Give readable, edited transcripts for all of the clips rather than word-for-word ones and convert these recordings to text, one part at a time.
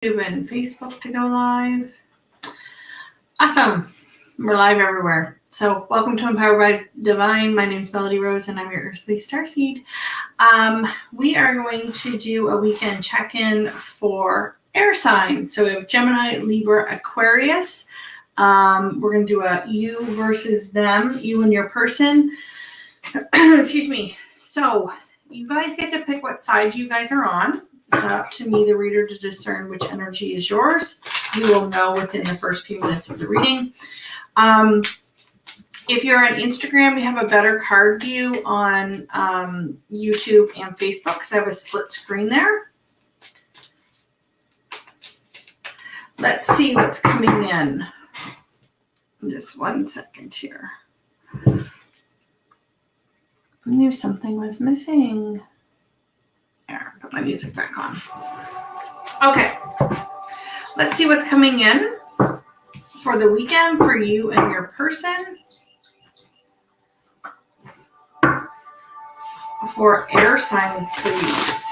YouTube and Facebook to go live. Awesome. We're live everywhere. So welcome to Empowered by Divine. My name is Melodie Rose and I'm your earthly starseed. We are going to do a weekend check-in for air signs. So we have Gemini, Libra, Aquarius. We're going to do a you versus them, you and your person. Excuse me. So you guys get to pick what side you guys are on. It's up to me, the reader, to discern which energy is yours. You will know within the first few minutes of the reading. If you're on Instagram, we have a better card view on YouTube and Facebook because I have a split screen there. Let's see what's coming in. Just 1 second here. I knew something was missing. There, put my music back on. Okay, let's see what's coming in for the weekend for you and your person. For air signs, please.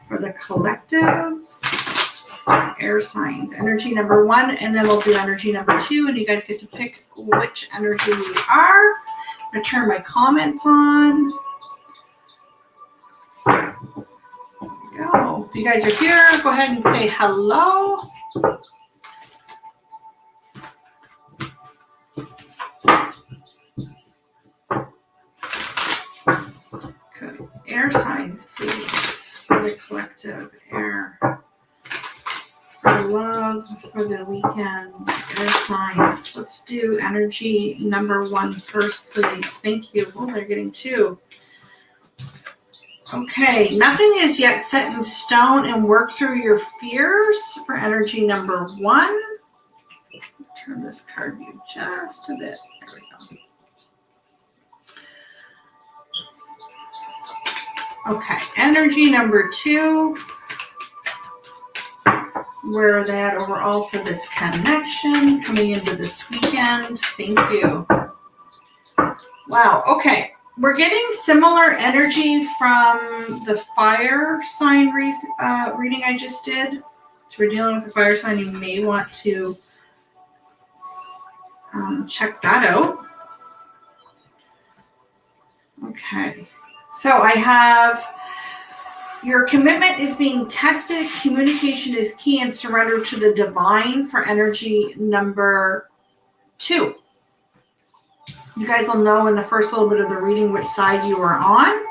For the collective, air signs. Energy number 1, and then we'll do energy number 2, and you guys get to pick which energy we are. I'm going to turn my comments on. Go. If you guys are here, go ahead and say hello. Good. Air signs, please. For the collective air. For love, for the weekend, air signs. Let's do energy number 1 first, please. Thank you. Oh, they're getting 2. Okay, nothing is yet set in stone, and work through your fears for energy number 1. Turn this card view just a bit. There we go. Okay, energy number 2. Where are they at overall for this connection coming into this weekend? Thank you. Wow, okay. We're getting similar energy from the fire sign reading I just did. So we're dealing with a fire sign. You may want to check that out. Okay. So I have your commitment is being tested. Communication is key, and surrender to the divine for energy number 2. You guys will know in the first little bit of the reading which side you are on.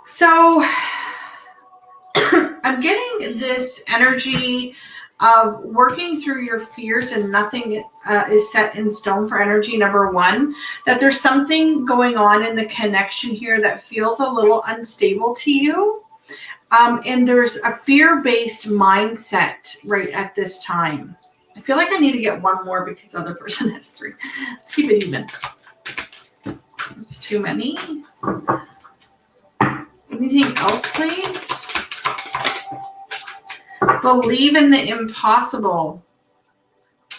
So I'm getting this energy of working through your fears, and nothing is set in stone for energy number 1. That there's something going on in the connection here that feels a little unstable to you. And there's a fear-based mindset right at this time. I feel like I need to get 1 more because the other person has 3. Let's keep it even. That's too many. Anything else, please? Believe in the impossible.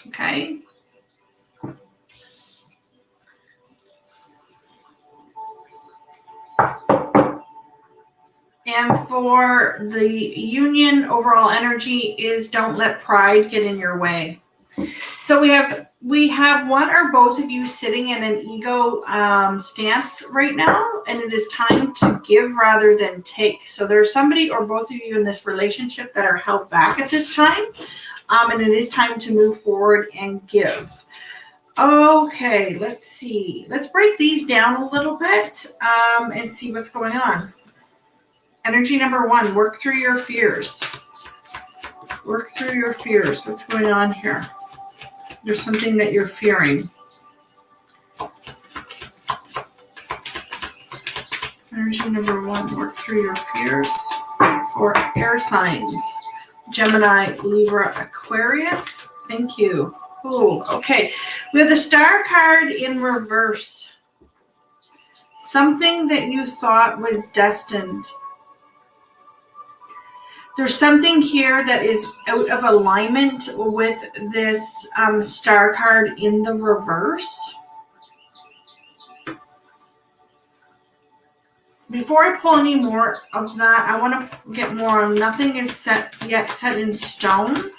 Okay. And for the union, overall energy is don't let pride get in your way. So we have 1 or both of you sitting in an ego stance right now, and it is time to give rather than take. So there's somebody or both of you in this relationship that are held back at this time, and it is time to move forward and give. Okay, let's see. Let's break these down a little bit and see what's going on. Energy number 1, work through your fears. Work through your fears. What's going on here? There's something that you're fearing. Energy number 1, work through your fears for air signs. Gemini, Libra, Aquarius. Thank you. Cool. Okay. We have the Star card in reverse. Something that you thought was destined. There's something here that is out of alignment with this Star card in the reverse. before I pull any more of that, I want to get more on nothing is set in stone.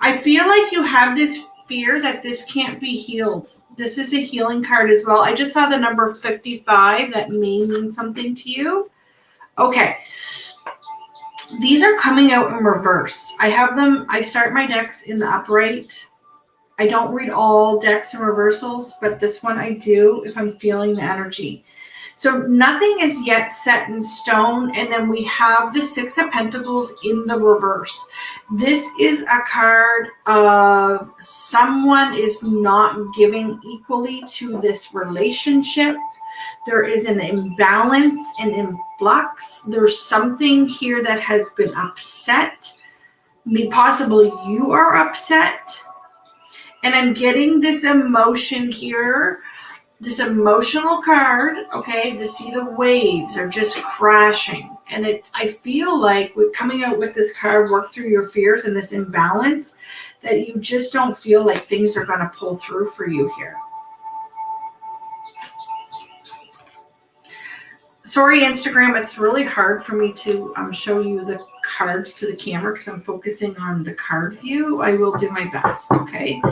I feel like you have this fear that this can't be healed. This is a healing card as well. I just saw the number 55. That may mean something to you. Okay. These are coming out in reverse. I have them, I start my decks in the upright. I don't read all decks and reversals, but this one I do if I'm feeling the energy. So nothing is yet set in stone. And then we have the Six of Pentacles in the reverse. This is a card of someone is not giving equally to this relationship. There is an imbalance and influx. There's something here that has been upset. Possibly you are upset. And I'm getting this emotion here, this emotional card, okay, to see the waves are just crashing. And I feel like with coming out with this card, work through your fears and this imbalance, that you just don't feel like things are going to pull through for you here. Sorry, Instagram, it's really hard for me to show you the cards to the camera because I'm focusing on the card view. I will do my best, okay?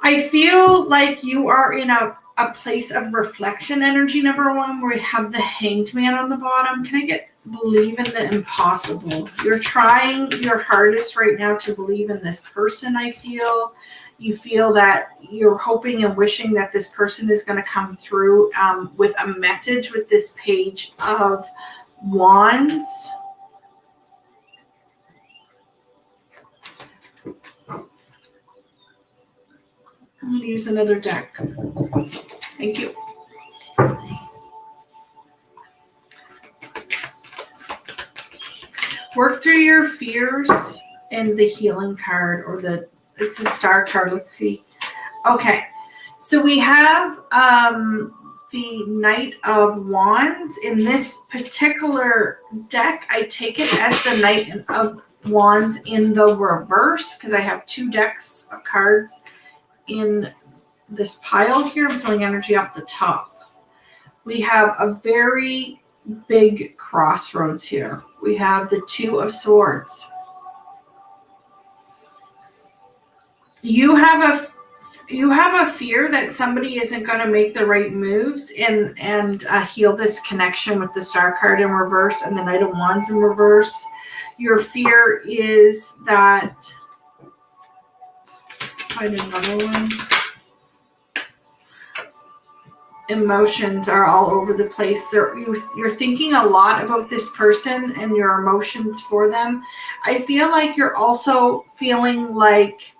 I feel like you are in a place of reflection energy, number one, where you have the Hanged Man on the bottom. Can I get believe in the impossible? You're trying your hardest right now to believe in this person, I feel. You feel that you're hoping and wishing that this person is going to come through with a message with this Page of Wands. I'm going to use another deck. Thank you. Work through your fears and the healing card, or it's a star card. Let's see. Okay. So we have the Knight of Wands. In this particular deck, I take it as the Knight of Wands in the reverse because I have two decks of cards in this pile here. I'm pulling energy off the top. We have a very big crossroads here. We have the Two of Swords. You have a fear that somebody isn't going to make the right moves and heal this connection with the Star card in reverse and the Knight of Wands in reverse. Your fear is that, let's find another one. Emotions are all over the place. You're thinking a lot about this person and your emotions for them. I feel like you're also feeling like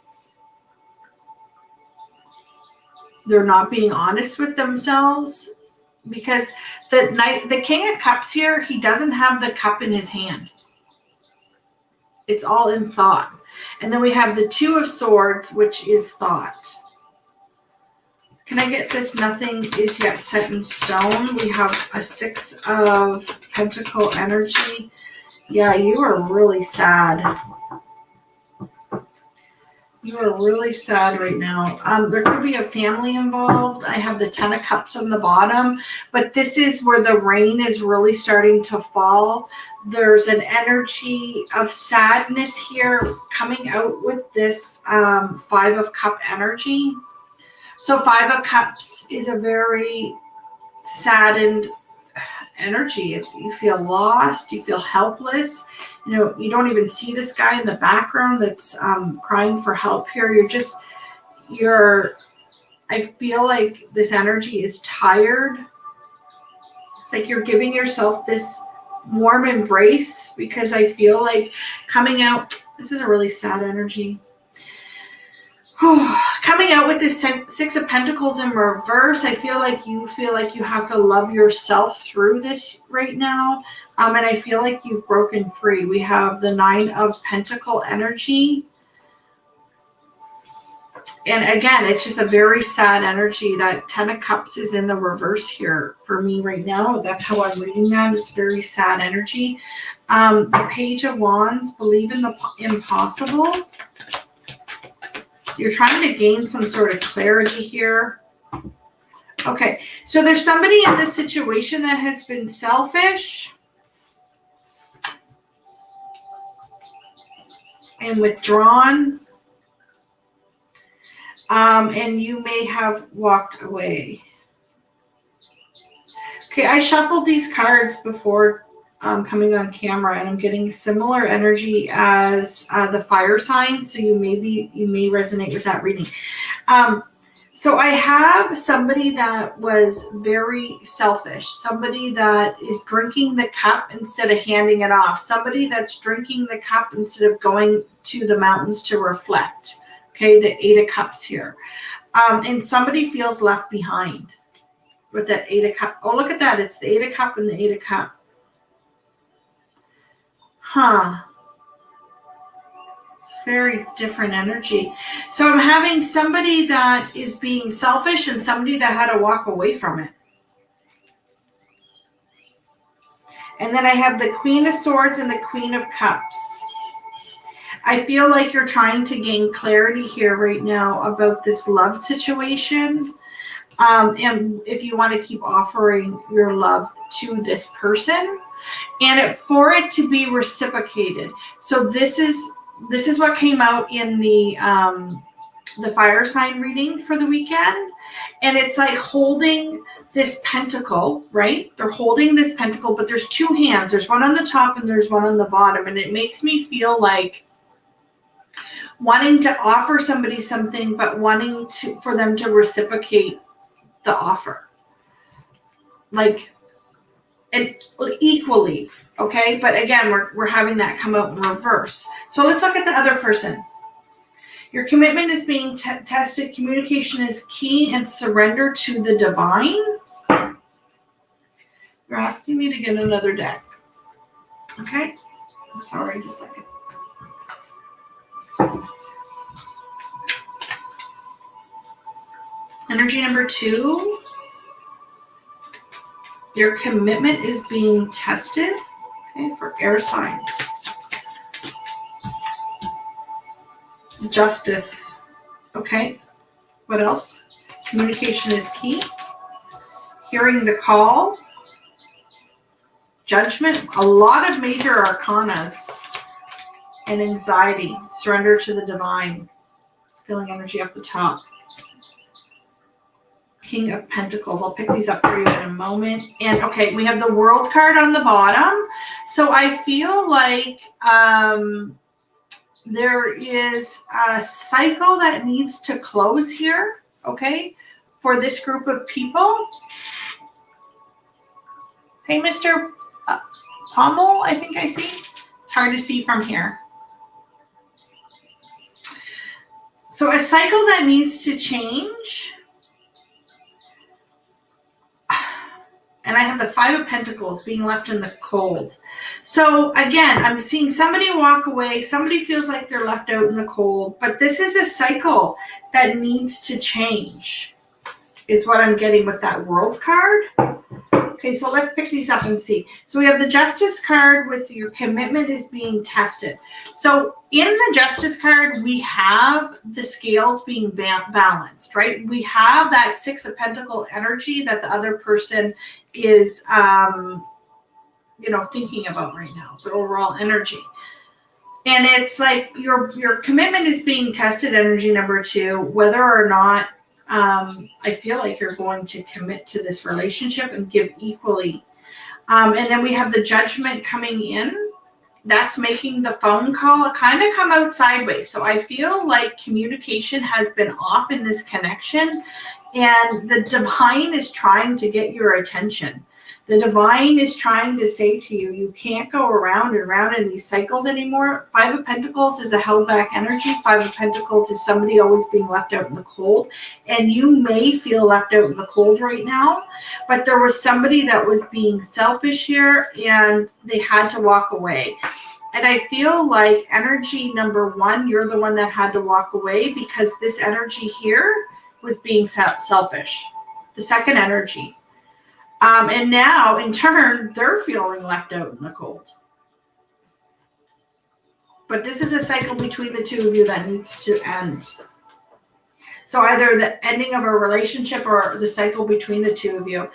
they're not being honest with themselves, because the King of Cups here, he doesn't have the cup in his hand. It's all in thought. And then we have the Two of Swords, which is thought. Can I get this? Nothing is yet set in stone. We have a Six of Pentacle energy. Yeah, you are really sad. You are really sad right now. There could be a family involved. I have the Ten of Cups on the bottom, but this is where the rain is really starting to fall. There's an energy of sadness here coming out with this Five of Cup energy. So Five of Cups is a very saddened energy. You feel lost. You feel helpless. You know, you don't even see this guy in the background that's crying for help here. I feel like this energy is tired. It's like you're giving yourself this warm embrace, because I feel like coming out, this is a really sad energy. Coming out with this Six of Pentacles in reverse, I feel like you have to love yourself through this right now. And I feel like you've broken free. We have the Nine of Pentacle energy. And again, it's just a very sad energy. That Ten of Cups is in the reverse here for me right now. That's how I'm reading that. It's very sad energy. The Page of Wands, believe in the impossible. You're trying to gain some sort of clarity here. Okay, so there's somebody in this situation that has been selfish and withdrawn, and you may have walked away. Okay, I shuffled these cards before coming on camera, and I'm getting similar energy as the fire signs, so you may resonate with that reading. So I have somebody that was very selfish, somebody that is drinking the cup instead of handing it off, somebody that's drinking the cup instead of going to the mountains to reflect. Okay, the 8 of Cups here. And somebody feels left behind with that 8 of Cups. Oh, look at that. It's the 8 of Cups and the 8 of Cups. Huh. It's very different energy. So I'm having somebody that is being selfish and somebody that had to walk away from it. And then I have the Queen of Swords and the Queen of Cups. I feel like you're trying to gain clarity here right now about this love situation. And if you want to keep offering your love to this person, and for it to be reciprocated. So this is what came out in the fire sign reading for the weekend. And it's like holding this pentacle, right? They're holding this pentacle, but there's 2 hands. There's one on the top and there's one on the bottom. And it makes me feel like wanting to offer somebody something, but wanting for them to reciprocate the offer. Like, and equally, okay? But again, we're having that come out in reverse. So let's look at the other person. Your commitment is being tested. Communication is key, and surrender to the divine. You're asking me to get another deck. Okay? Sorry, just a second. Energy number 2. Your commitment is being tested. Okay, for air signs. Justice. Okay. What else? Communication is key. Hearing the call. Judgment. A lot of major arcanas. And anxiety. Surrender to the divine. Feeling energy off the top. King of Pentacles. I'll pick these up for you in a moment. And okay, we have the World card on the bottom. So I feel like there is a cycle that needs to close here, okay, for this group of people. Hey, Mr. Pommel, I think I see. It's hard to see from here. So a cycle that needs to change. And I have the 5 of Pentacles being left in the cold. So again, I'm seeing somebody walk away. Somebody feels like they're left out in the cold. But this is a cycle that needs to change, is what I'm getting with that World card. Okay, so let's pick these up and see. So we have the Justice card with your commitment is being tested. So in the Justice card, we have the scales being balanced, right? We have that 6 of Pentacles energy that the other person is, thinking about right now, the overall energy. And it's like your commitment is being tested, energy number 2, whether or not I feel like you're going to commit to this relationship and give equally. And then we have the Judgment coming in. That's making the phone call kind of come out sideways. So I feel like communication has been off in this connection, and the divine is trying to get your attention. The divine is trying to say to you, you can't go around and around in these cycles anymore. 5 of Pentacles is a held back energy. 5 of Pentacles is somebody always being left out in the cold. And you may feel left out in the cold right now, but there was somebody that was being selfish here and they had to walk away. And I feel like energy number 1, you're the one that had to walk away because this energy here was being selfish. The second energy. And now, in turn, they're feeling left out in the cold. But this is a cycle between the two of you that needs to end. So either the ending of a relationship or the cycle between the two of you.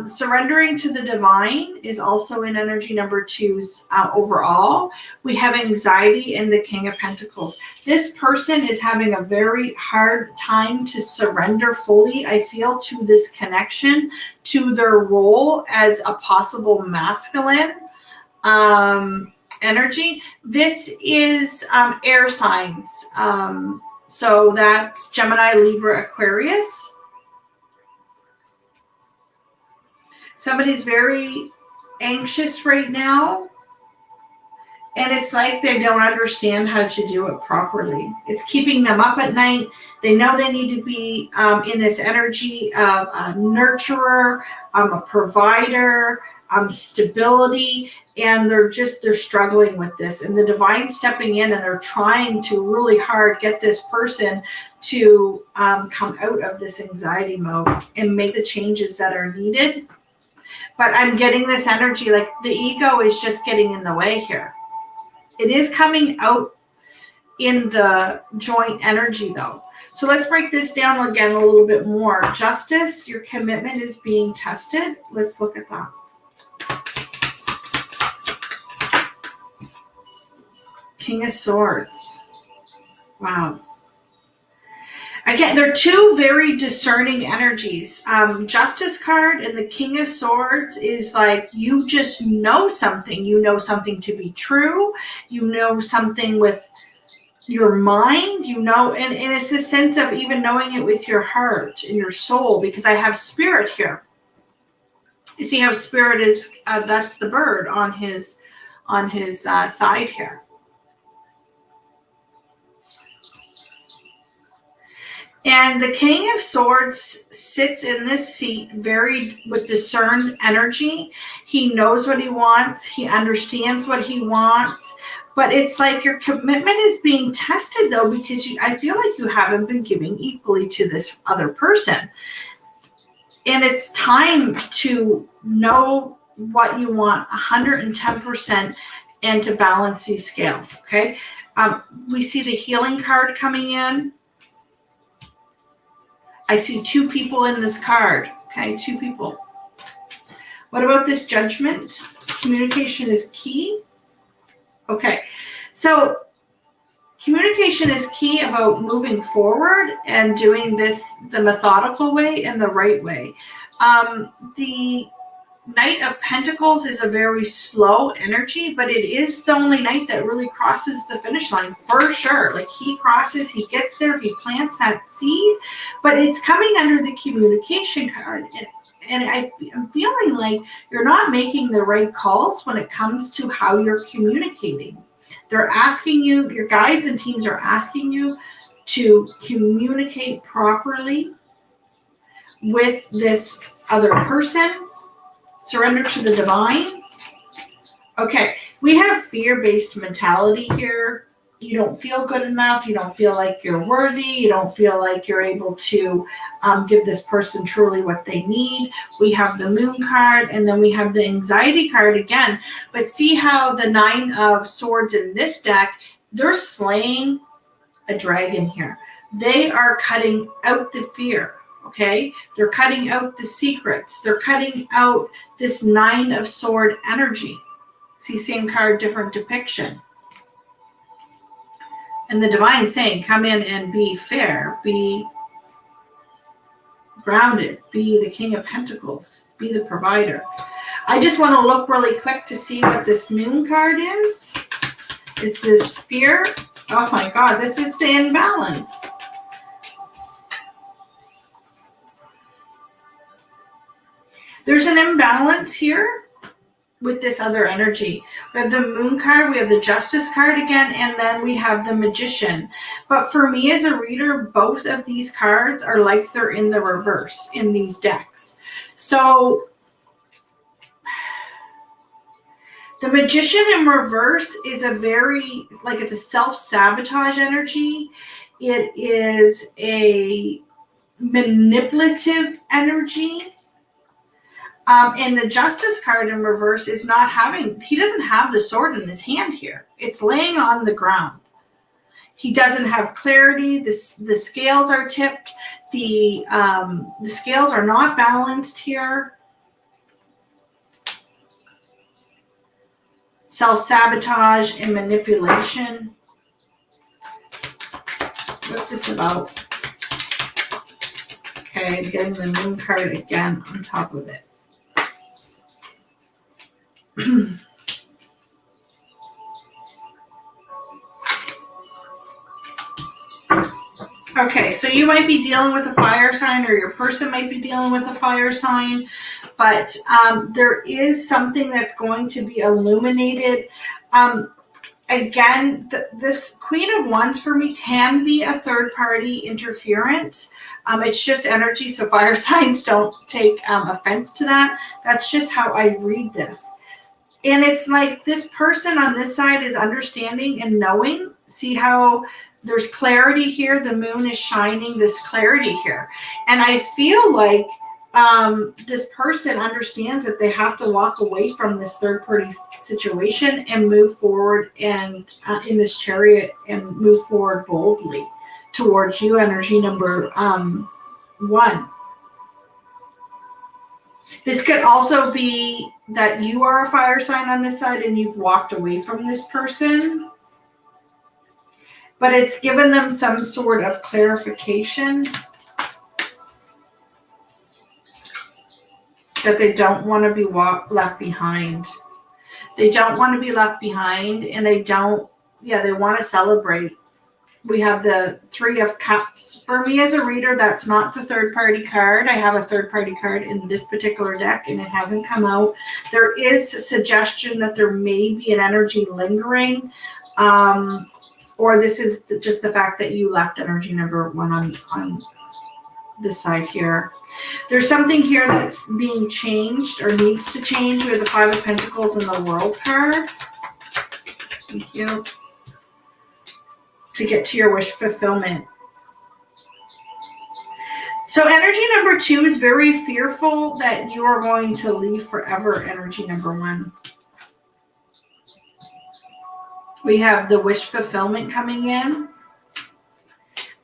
Surrendering to the divine is also in energy number 2's overall. We have anxiety in the King of Pentacles. This person is having a very hard time to surrender fully, I feel, to this connection, to their role as a possible masculine energy. This is air signs. So that's Gemini, Libra, Aquarius. Somebody's very anxious right now, and it's like they don't understand how to do it properly. It's keeping them up at night. They know they need to be in this energy of a nurturer, a provider, stability, and they're struggling with this. And the divine stepping in, and they're trying to really hard get this person to come out of this anxiety mode and make the changes that are needed. But I'm getting this energy like the ego is just getting in the way here. It is coming out in the joint energy though. So let's break this down again a little bit more. Justice, your commitment is being tested. Let's look at that. King of Swords. Wow. Again, they're two very discerning energies. Justice card and the King of Swords is like you just know something. You know something to be true. You know something with your mind, you know, and it's a sense of even knowing it with your heart and your soul, because I have spirit here. You see how spirit is, that's the bird on his side here. And the King of Swords sits in this seat very with discerned energy. He knows what he wants. He understands what he wants. But it's like your commitment is being tested, though, because I feel like you haven't been giving equally to this other person. And it's time to know what you want 110% and to balance these scales, okay? We see the healing card coming in. I see two people in this card, okay? Two people. What about this Judgment? Communication is key. Okay, so communication is key about moving forward and doing this the methodical way and the right way. The Knight of Pentacles is a very slow energy, but it is the only knight that really crosses the finish line for sure. Like he crosses, he gets there, he plants that seed, but it's coming under the communication card. And I'm feeling like you're not making the right calls when it comes to how you're communicating. They're asking you, your guides and teams are asking you to communicate properly with this other person. Surrender to the divine. Okay, we have fear-based mentality here. You don't feel good enough. You don't feel like you're worthy. You don't feel like you're able to give this person truly what they need. We have the Moon card, and then we have the anxiety card again. But see how the Nine of Swords in this deck, they're slaying a dragon here. They are cutting out the fear. Okay, they're cutting out the secrets. They're cutting out this Nine of Sword energy. See, same card, different depiction. And the divine saying, come in and be fair, be grounded, be the King of Pentacles, be the provider. I just want to look really quick to see what this Moon card is. Is this fear? Oh my God, this is the imbalance. There's an imbalance here with this other energy. We have the Moon card, we have the Justice card again, and then we have the Magician. But for me as a reader, both of these cards are like they're in the reverse in these decks. So the Magician in reverse is a very, like it's a self-sabotage energy. It is a manipulative energy. And the Justice card in reverse is not having, he doesn't have the sword in his hand here. It's laying on the ground. He doesn't have clarity. The scales are tipped. The scales are not balanced here. Self-sabotage and manipulation. What's this about? Okay, I'm getting the moon card again on top of it. Okay, so you might be dealing with a fire sign, or your person might be dealing with a fire sign, but there is something that's going to be illuminated. Again, this Queen of Wands for me can be a third-party interference. It's just energy, so fire signs don't take offense to that. That's just how I read this. And it's like this person on this side is understanding and knowing. See how there's clarity here? The moon is shining this clarity here. And I feel like this person understands that they have to walk away from this third-party situation and move forward and in this Chariot and move forward boldly towards you, energy number 1. This could also be that you are a fire sign on this side and you've walked away from this person. But it's given them some sort of clarification that they don't want to be left behind. They don't want to be left behind, and they want to celebrate. We have the 3 of Cups. For me as a reader, that's not the third-party card. I have a third-party card in this particular deck, and it hasn't come out. There is a suggestion that there may be an energy lingering, or this is just the fact that you left energy number 1 on this side here. There's something here that's being changed or needs to change. We have the 5 of Pentacles and the World card. Thank you. To get to your wish fulfillment. So energy number 2 is very fearful that you are going to leave forever, energy number 1. We have the wish fulfillment coming in.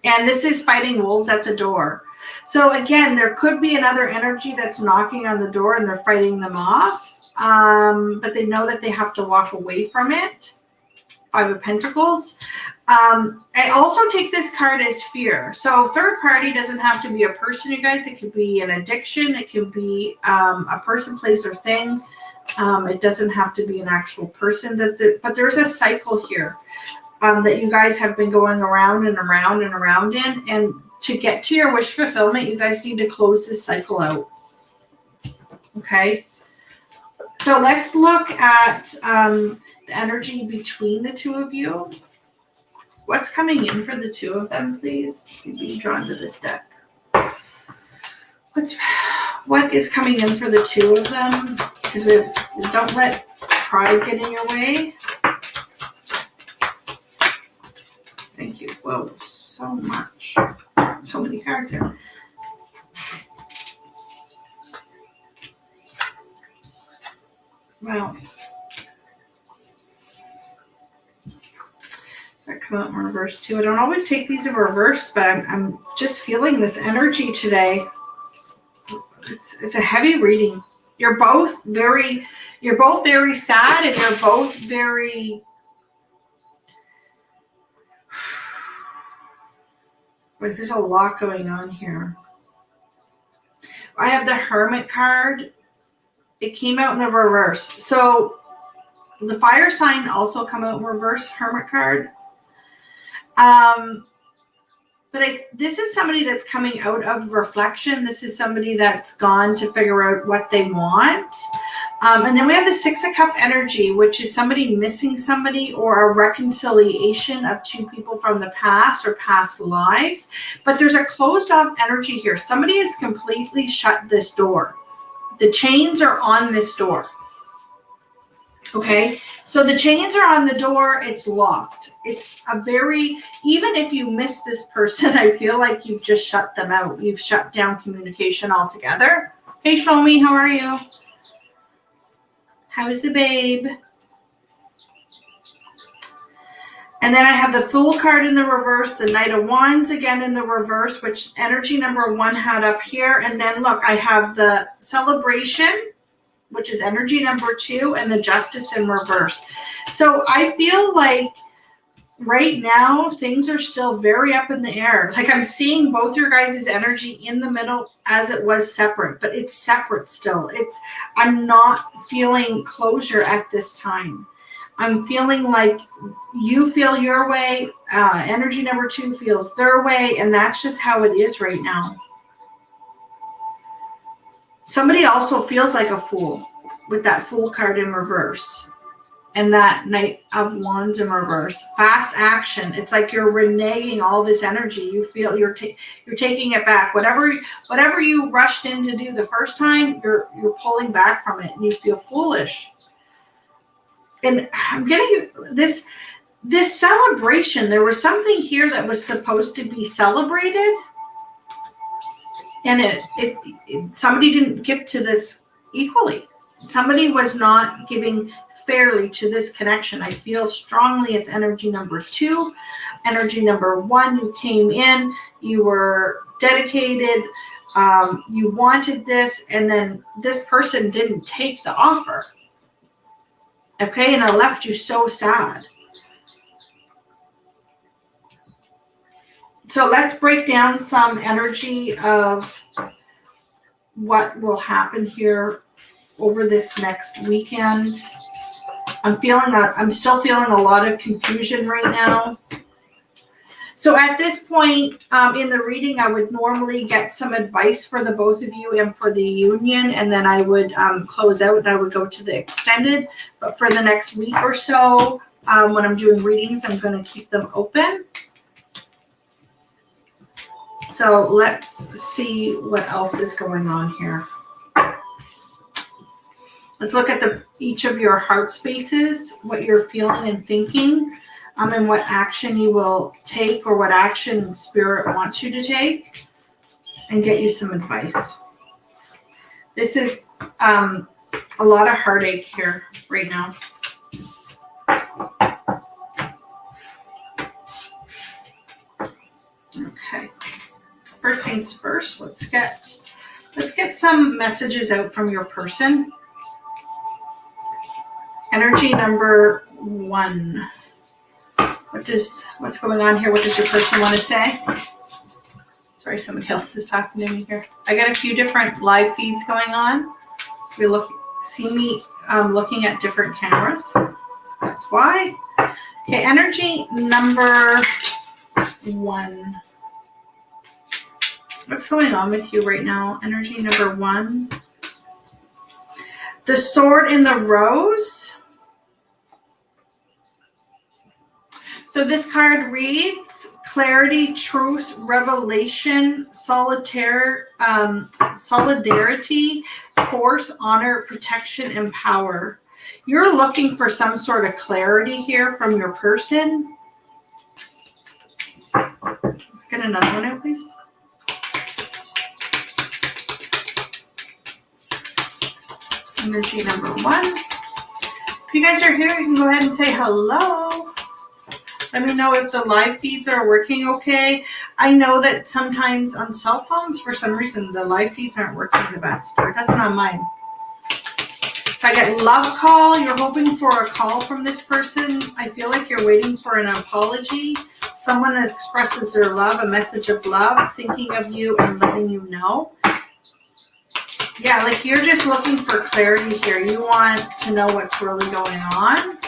And this is fighting wolves at the door. So again, there could be another energy that's knocking on the door and they're fighting them off. But they know that they have to walk away from it. 5 of Pentacles. I also take this card as fear. So third party doesn't have to be a person, you guys. It could be an addiction. It could be a person, place, or thing. It doesn't have to be an actual person. But there's a cycle here that you guys have been going around and around and around in. And to get to your wish fulfillment, you guys need to close this cycle out. Okay? So let's look at the energy between the 2 of you. What's coming in for the 2 of them, please? You'd be drawn to this deck. What is coming in for the 2 of them? Because don't let pride get in your way. Thank you. Whoa, so much. So many cards here. Wow. That come out in reverse too. I don't always take these in reverse, but I'm just feeling this energy today. It's a heavy reading. You're both very sad, and you're both very like there's a lot going on here. I have the Hermit card. It came out in the reverse. So the fire sign also come out in reverse, Hermit card. But this is somebody that's coming out of reflection. This is somebody that's gone to figure out what they want. And then we have the 6 of Cup energy, which is somebody missing somebody or a reconciliation of 2 people from the past or past lives. But there's a closed off energy here. Somebody has completely shut this door. The chains are on this door. Okay, so the chains are on the door. It's locked. It's even if you miss this person, I feel like you've just shut them out. You've shut down communication altogether. Hey, Shlomi, how are you? How is the babe? And then I have the Fool card in the reverse, the Knight of Wands again in the reverse, which energy number 1 had up here. And then look, I have the Celebration, which is energy number 2, and the Justice in reverse. So I feel like right now things are still very up in the air. Like I'm seeing both your guys' energy in the middle as it was separate, but it's separate still. I'm not feeling closure at this time. I'm feeling like you feel your way, energy number 2 feels their way, and that's just how it is right now. Somebody also feels like a fool with that Fool card in reverse and that Knight of Wands in reverse. Fast action. It's like you're reneging all this energy. You feel you're taking it back. Whatever you rushed in to do the first time, you're pulling back from it, and you feel foolish. And I'm getting this celebration. There was something here that was supposed to be celebrated, and if somebody didn't give to this equally. Somebody was not giving fairly to this connection. I feel strongly it's energy number 2. Energy number 1, you came in, you were dedicated, you wanted this, and then this person didn't take the offer. Okay, and it left you so sad. So let's break down some energy of what will happen here over this next weekend. I'm still feeling a lot of confusion right now. So at this point in the reading, I would normally get some advice for the both of you and for the union, and then I would close out and I would go to the extended. But for the next week or so, when I'm doing readings, I'm going to keep them open. So let's see what else is going on here. Let's look at each of your heart spaces, what you're feeling and thinking, and what action you will take or what action Spirit wants you to take, and get you some advice. This is a lot of heartache here right now. Okay. First things first, let's get some messages out from your person. Energy number 1. What's going on here? What does your person want to say? Sorry, somebody else is talking to me here. I got a few different live feeds going on. So you see me looking at different cameras. That's why. Okay, energy number 1. What's going on with you right now? Energy number 1. The Sword in the Rose. So this card reads clarity, truth, revelation, solidarity, force, honor, protection, and power. You're looking for some sort of clarity here from your person. Let's get another one out, please. Energy number 1. If you guys are here, you can go ahead and say hello. Let me know if the live feeds are working okay. I know that sometimes on cell phones, for some reason, the live feeds aren't working the best. Or it doesn't on mine. If I get love call, you're hoping for a call from this person. I feel like you're waiting for an apology. Someone expresses their love, a message of love, thinking of you and letting you know. Yeah, like you're just looking for clarity here. You want to know what's really going on.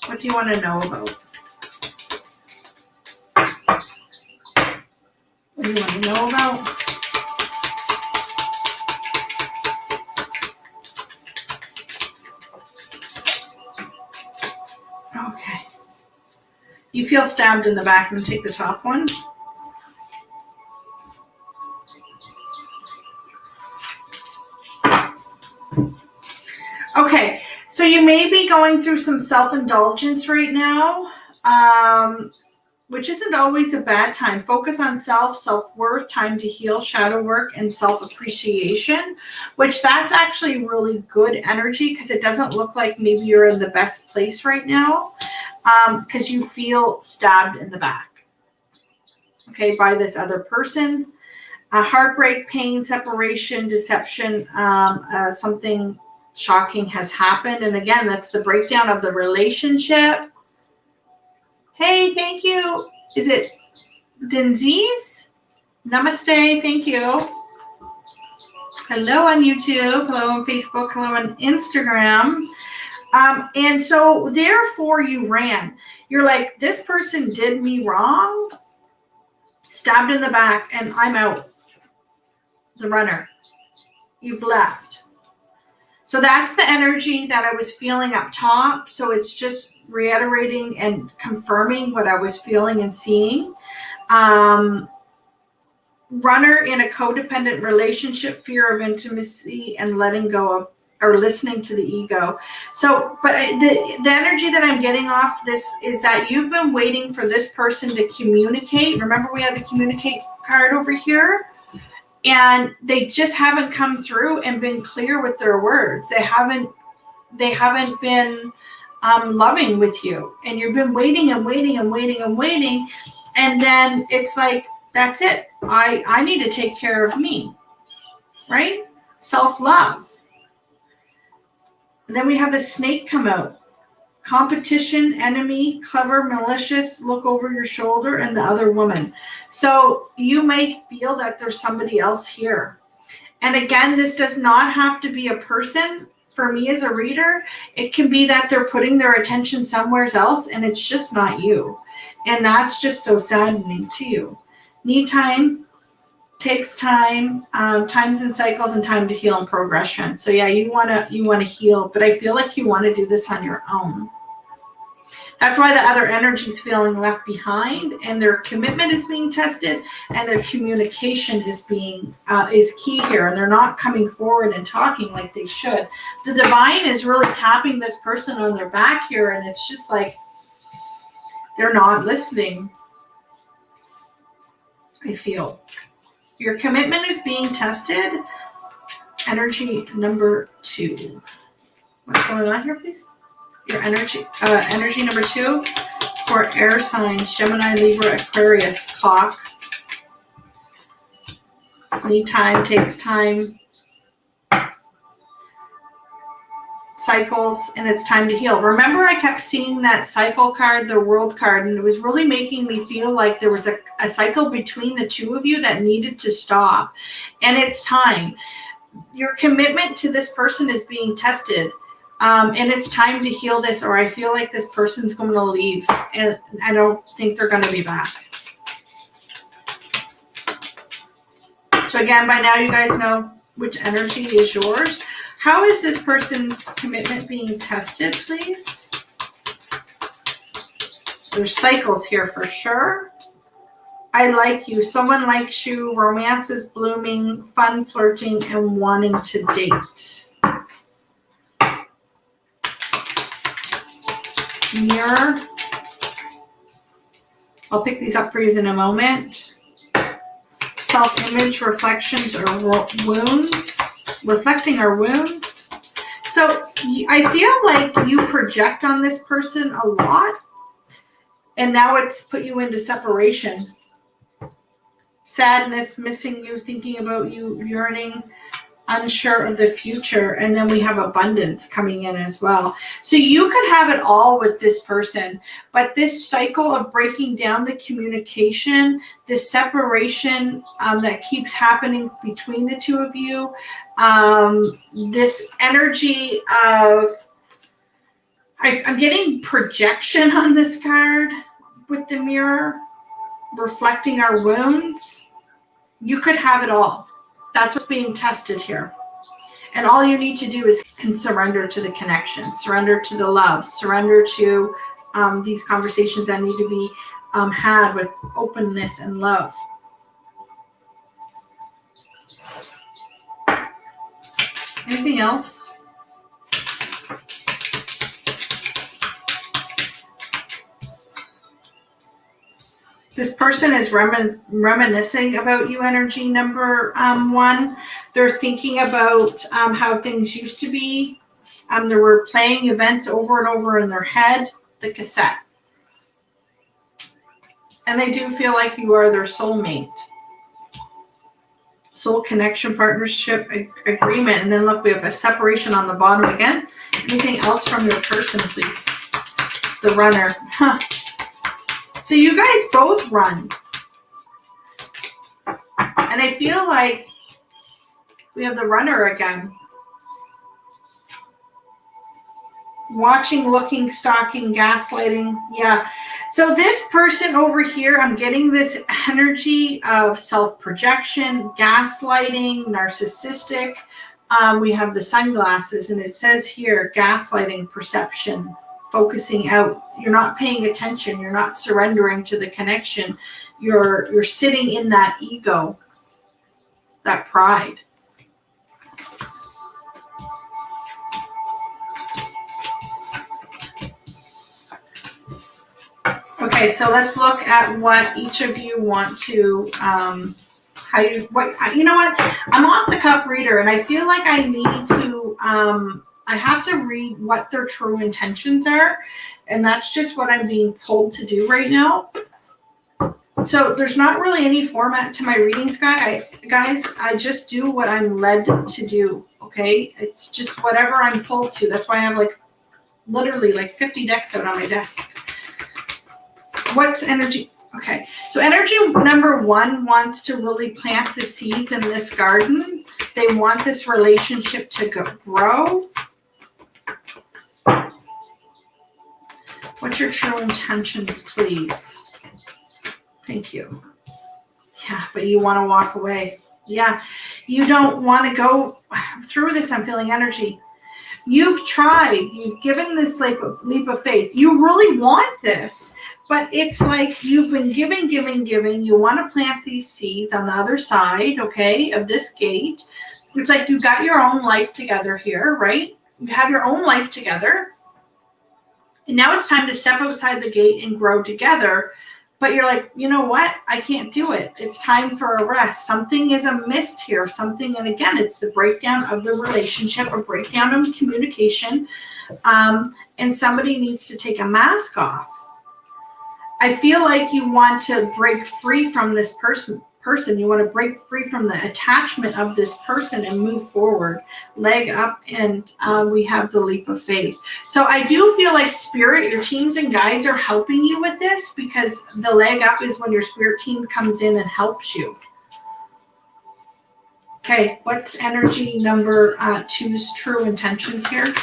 What do you want to know about? What do you want to know about? Okay. You feel stabbed in the back. I'm going to take the top one. Okay, so you may be going through some self-indulgence right now, which isn't always a bad time. Focus on self-worth, time to heal, shadow work, and self-appreciation, which that's actually really good energy because it doesn't look like maybe you're in the best place right now. because you feel stabbed in the back, okay, by this other person. Heartbreak, pain, separation, deception, something shocking has happened. And again, that's the breakdown of the relationship. Hey, thank you. Is it Dinzies? Namaste, thank you. Hello on YouTube, hello on Facebook, hello on Instagram. And so therefore you ran. You're like, this person did me wrong, stabbed in the back, and I'm out. The runner. You've left. So that's the energy that I was feeling up top. So it's just reiterating and confirming what I was feeling and seeing. Runner in a codependent relationship, fear of intimacy and letting go of or listening to the ego. So, but the energy that I'm getting off this is that you've been waiting for this person to communicate. Remember we had the communicate card over here? And they just haven't come through and been clear with their words. They haven't been loving with you. And you've been waiting and waiting and waiting and waiting. And then it's like, that's it. I need to take care of me, right? Self-love. And then we have the snake come out. Competition, enemy, clever, malicious, look over your shoulder, and the other woman. So you may feel that there's somebody else here. And again, this does not have to be a person. For me as a reader, it can be that they're putting their attention somewhere else and it's just not you. And that's just so saddening to you. Need time, takes time, times and cycles, and time to heal and progression. So yeah, you wanna heal, but I feel like you want to do this on your own. That's why the other energy is feeling left behind, and their commitment is being tested, and their communication is key here, and they're not coming forward and talking like they should. The divine is really tapping this person on their back here, and it's just like they're not listening. I feel your commitment is being tested. Energy number 2. What's going on here, please? Your energy number 2 for air signs, Gemini, Libra, Aquarius, clock. Need time, takes time. Cycles, and it's time to heal. Remember, I kept seeing that cycle card, the world card, and it was really making me feel like there was a cycle between the two of you that needed to stop. And it's time. Your commitment to this person is being tested. And it's time to heal this, or I feel like this person's going to leave, and I don't think they're going to be back. So again, by now you guys know which energy is yours. How is this person's commitment being tested, please? There's cycles here for sure. I like you. Someone likes you. Romance is blooming. Fun, flirting, and wanting to date. Mirror. I'll pick these up for you in a moment. Self-image, reflections, or wounds. Reflecting our wounds. So I feel like you project on this person a lot, and now it's put you into separation. Sadness, missing you, thinking about you, yearning, unsure of the future, and then we have abundance coming in as well. So you could have it all with this person, but this cycle of breaking down the communication, this separation that keeps happening between the two of you, this energy of, I'm getting projection on this card with the mirror, reflecting our wounds. You could have it all. That's what's being tested here. And all you need to do is surrender to the connection, surrender to the love, surrender to these conversations that need to be had with openness and love. Anything else? This person is reminiscing about you, energy number 1. They're thinking about how things used to be. They were playing events over and over in their head, the cassette. And they do feel like you are their soulmate. Soul connection, partnership, agreement. And then look, we have a separation on the bottom again. Anything else from your person, please? The runner. Huh. So you guys both run. And I feel like we have the runner again. Watching, looking, stalking, gaslighting. Yeah. So this person over here, I'm getting this energy of self-projection, gaslighting, narcissistic. We have the sunglasses, and it says here, gaslighting, perception, focusing out. You're not paying attention. You're not surrendering to the connection. You're sitting in that ego, that pride. Okay, so let's look at what each of you want to, you know what? I'm off the cuff reader, and I feel like I need to, I have to read what their true intentions are, and that's just what I'm being pulled to do right now. So there's not really any format to my readings, guys. I just do what I'm led to do, okay? It's just whatever I'm pulled to. That's why I have like literally like 50 decks out on my desk. What's energy? Okay, so energy number 1 wants to really plant the seeds in this garden. They want this relationship to grow. What's your true intentions, please? Thank you. Yeah, but you want to walk away. Yeah, you don't want to go through this. I'm feeling energy. You've tried. You've given this leap of faith. You really want this. But it's like you've been giving. You want to plant these seeds on the other side, okay, of this gate. It's like you got your own life together here, right? You have your own life together. And now it's time to step outside the gate and grow together. But you're like, you know what? I can't do it. It's time for a rest. Something is amiss here. Something, and again, it's the breakdown of the relationship or breakdown of communication. And somebody needs to take a mask off. I feel like you want to break free from this person. You want to break free from the attachment of this person and move forward, leg up, and we have the leap of faith. So I do feel like spirit, your teams and guides are helping you with this, because the leg up is when your spirit team comes in and helps you. Okay, what's energy number 2's true intentions here?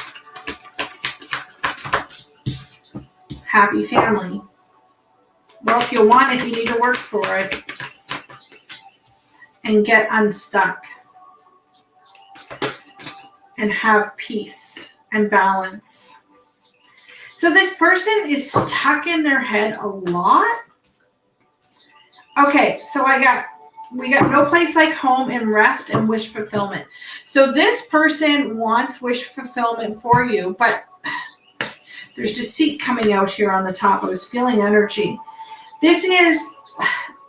Happy family. Well, if you want it, you need to work for it and get unstuck and have peace and balance. So this person is stuck in their head a lot. Okay, so we got no place like home and rest and wish fulfillment. So this person wants wish fulfillment for you, but there's deceit coming out here on the top. I was feeling energy. This is,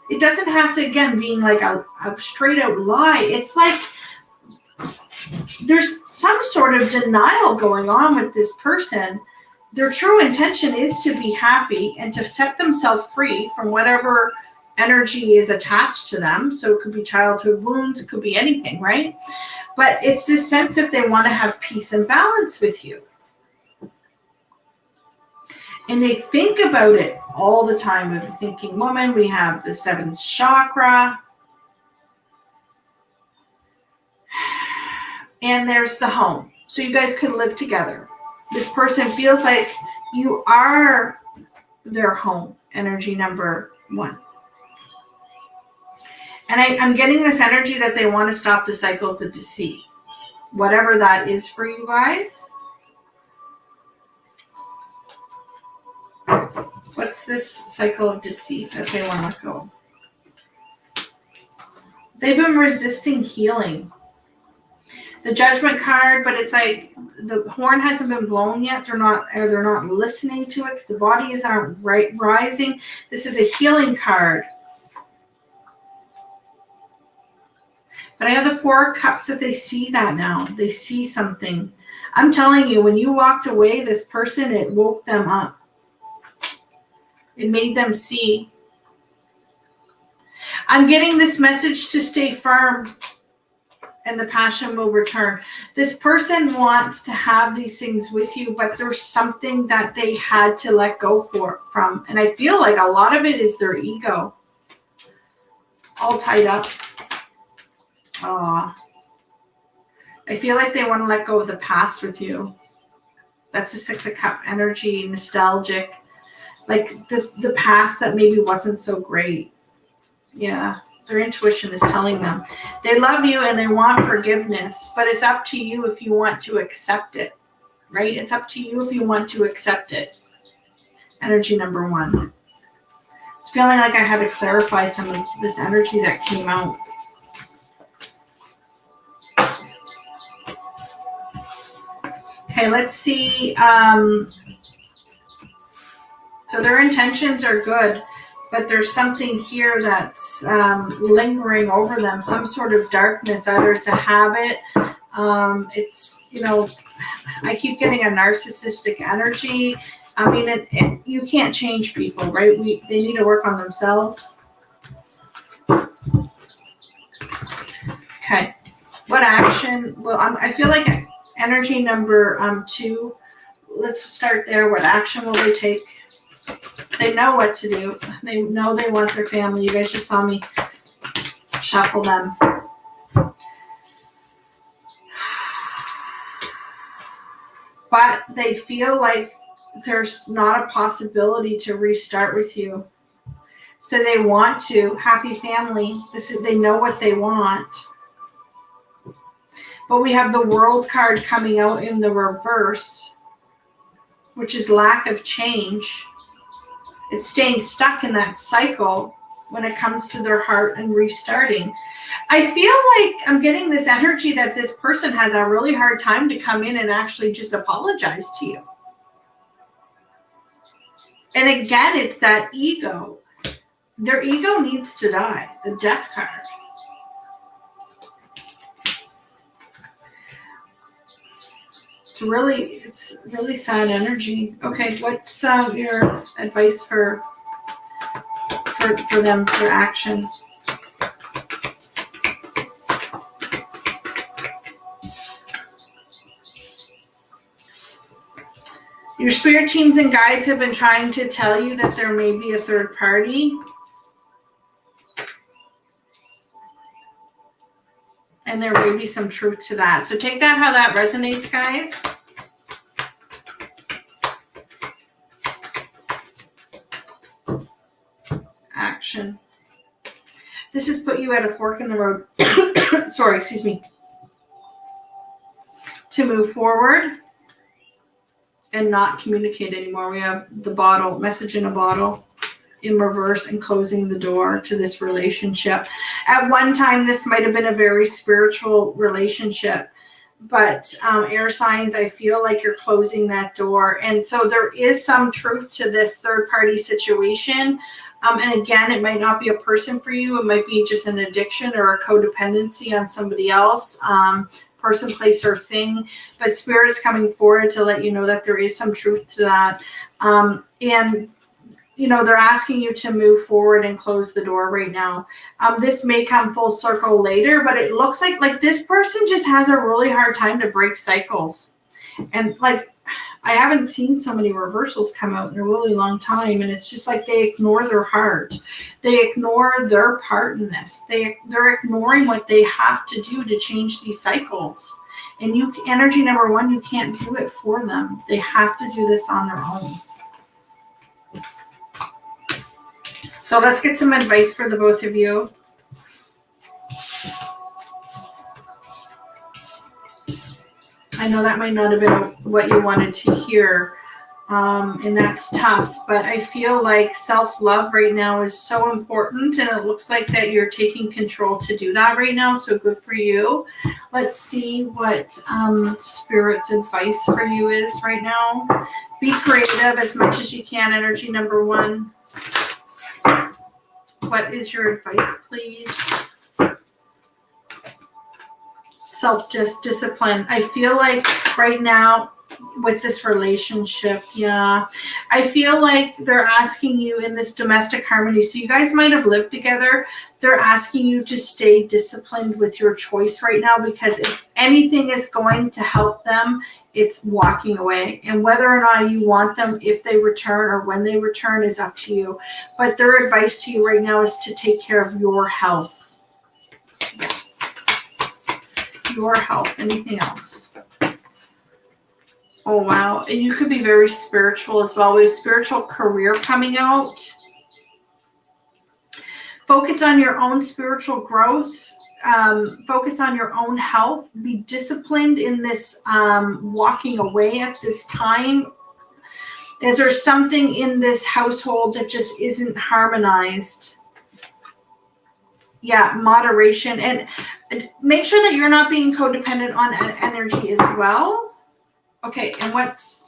it doesn't have to, again, being like a straight out lie. It's like there's some sort of denial going on with this person. Their true intention is to be happy and to set themselves free from whatever energy is attached to them. So it could be childhood wounds, it could be anything, right? But it's this sense that they want to have peace and balance with you. And they think about it all the time. With a thinking woman, we have the 7th chakra. And there's the home. So you guys could live together. This person feels like you are their home, energy number 1. And I'm getting this energy that they want to stop the cycles of deceit. Whatever that is for you guys. What's this cycle of deceit that they want to let go? They've been resisting healing. The Judgment card, but it's like the horn hasn't been blown yet. They're not listening to it because the bodies aren't rising. This is a healing card. But I have the 4 of Cups that they see that now. They see something. I'm telling you, when you walked away, this person, it woke them up. It made them see. I'm getting this message to stay firm and the passion will return. This person wants to have these things with you, but there's something that they had to let go from. And I feel like a lot of it is their ego. All tied up. Aw. I feel like they want to let go of the past with you. That's a 6 of Cups energy, nostalgic. Like the past that maybe wasn't so great. Yeah, their intuition is telling them. They love you and they want forgiveness, but it's up to you if you want to accept it, right? It's up to you if you want to accept it. Energy number 1. It's feeling like I had to clarify some of this energy that came out. Okay, let's see. So their intentions are good, but there's something here that's lingering over them, some sort of darkness. Either it's a habit, it's, you know, I keep getting a narcissistic energy. I mean, you can't change people, right? They need to work on themselves. Okay, what action? Well, I feel like energy number 2. Let's start there. What action will they take? They know what to do. They know they want their family. You guys just saw me shuffle them. But they feel like there's not a possibility to restart with you. So they want to. Happy family. They know what they want. But we have the World card coming out in the reverse, which is lack of change. It's staying stuck in that cycle when it comes to their heart and restarting. I feel like I'm getting this energy that this person has a really hard time to come in and actually just apologize to you. And again, it's that ego. Their ego needs to die. The Death card. It's really sad energy. Okay, what's your advice for them for action? Your spirit teams and guides have been trying to tell you that there may be a third party. And there may be some truth to that. So take that how that resonates, guys. Action. This has put you at a fork in the road. Sorry, excuse me. To move forward and not communicate anymore. We have the bottle, message in a bottle, in reverse, and closing the door to this relationship. At one time, this might have been a very spiritual relationship, but air signs, I feel like you're closing that door. And so there is some truth to this third party situation. And again, it might not be a person for you. It might be just an addiction or a codependency on somebody else, person, place, or thing. But Spirit is coming forward to let you know that there is some truth to that. And you know, they're asking you to move forward and close the door right now. This may come full circle later, but it looks like this person just has a really hard time to break cycles. And like, I haven't seen so many reversals come out in a really long time. And it's just like they ignore their heart. They ignore their part in this. They're ignoring what they have to do to change these cycles. And energy number 1, you can't do it for them. They have to do this on their own. So let's get some advice for the both of you. I know that might not have been what you wanted to hear, and that's tough, but I feel like self-love right now is so important, and it looks like that you're taking control to do that right now, so good for you. Let's see what Spirit's advice for you is right now. Be creative as much as you can, energy number 1. What is your advice, please? Self-discipline. I feel like right now with this relationship. Yeah. I feel like they're asking you in this domestic harmony. So you guys might have lived together. They're asking you to stay disciplined with your choice right now, because if anything is going to help them, it's walking away. And whether or not you want them, if they return or when they return, is up to you. But their advice to you right now is to take care of your health. Yeah. Your health. Anything else? Oh, wow. And you could be very spiritual as well. We have spiritual career coming out. Focus on your own spiritual growth. Focus on your own health. Be disciplined in this walking away at this time. Is there something in this household that just isn't harmonized? Yeah, moderation. And make sure that you're not being codependent on energy as well. Okay, and what's...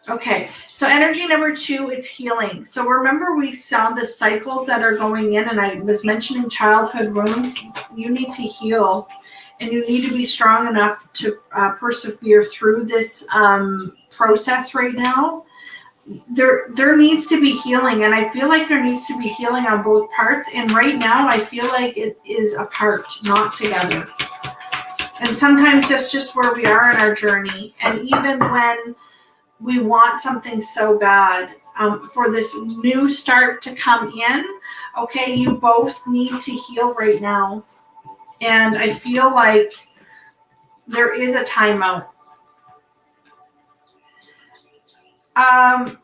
Okay, so energy number 2, it's healing. So remember we saw the cycles that are going in, and I was mentioning childhood wounds. You need to heal, and you need to be strong enough to persevere through this process right now. There needs to be healing, and I feel like there needs to be healing on both parts. And right now I feel like it is apart, not together. And sometimes that's just where we are in our journey. And even when we want something so bad, for this new start to come in, okay, you both need to heal right now. And I feel like there is a timeout. And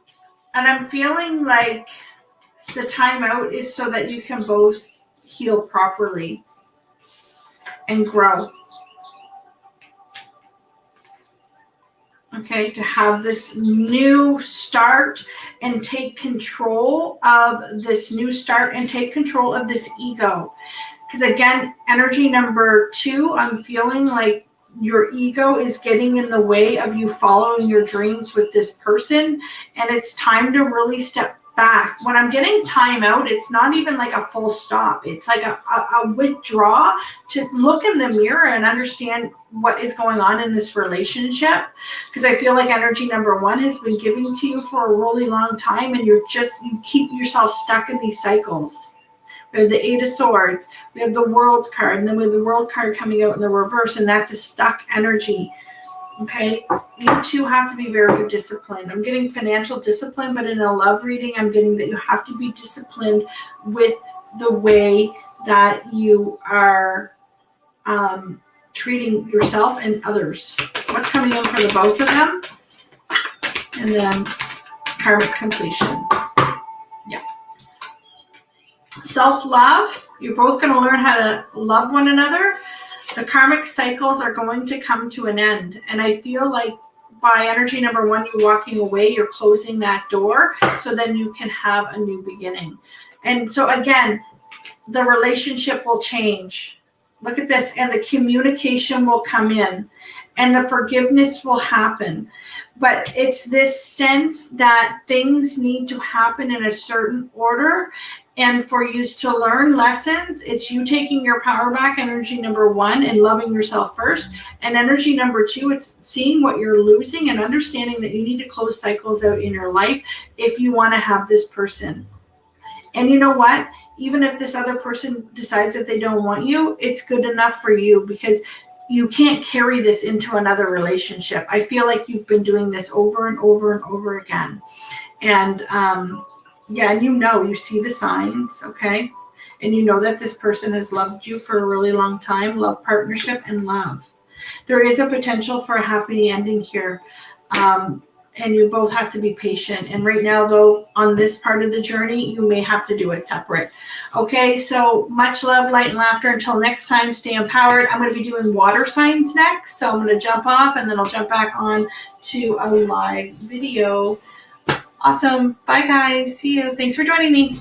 I'm feeling like the timeout is so that you can both heal properly and grow. Okay, to have this new start and take control of this new start and take control of this ego. Because again, energy number 2, I'm feeling like your ego is getting in the way of you following your dreams with this person. And it's time to really step back. When I'm getting time out, it's not even like a full stop. It's like a withdraw to look in the mirror and understand what is going on in this relationship. Because I feel like energy number 1 has been giving to you for a really long time, and you keep yourself stuck in these cycles. We have the 8 of Swords, we have the World card, and then we have the World card coming out in the reverse, and that's a stuck energy. Okay, you two have to be very disciplined. I'm getting financial discipline, but in a love reading, I'm getting that you have to be disciplined with the way that you are treating yourself and others. What's coming in for the both of them? And then karmic completion. Yeah. Self-love. You're both going to learn how to love one another. The karmic cycles are going to come to an end. And I feel like by energy number 1, you're walking away, you're closing that door, so then you can have a new beginning. And so again, the relationship will change. Look at this. And the communication will come in, and the forgiveness will happen. But it's this sense that things need to happen in a certain order. And for you to learn lessons, it's you taking your power back, energy number 1, and loving yourself first. And energy number 2, it's seeing what you're losing and understanding that you need to close cycles out in your life if you want to have this person. And you know what? Even if this other person decides that they don't want you, it's good enough for you, because you can't carry this into another relationship. I feel like you've been doing this over and over and over again. And yeah, and you see the signs, okay? And you know that this person has loved you for a really long time, love, partnership, and love. There is a potential for a happy ending here. And you both have to be patient. And right now, though, on this part of the journey, you may have to do it separate. Okay, so much love, light, and laughter. Until next time, stay empowered. I'm going to be doing water signs next. So I'm going to jump off, and then I'll jump back on to a live video. Awesome. Bye, guys. See you. Thanks for joining me.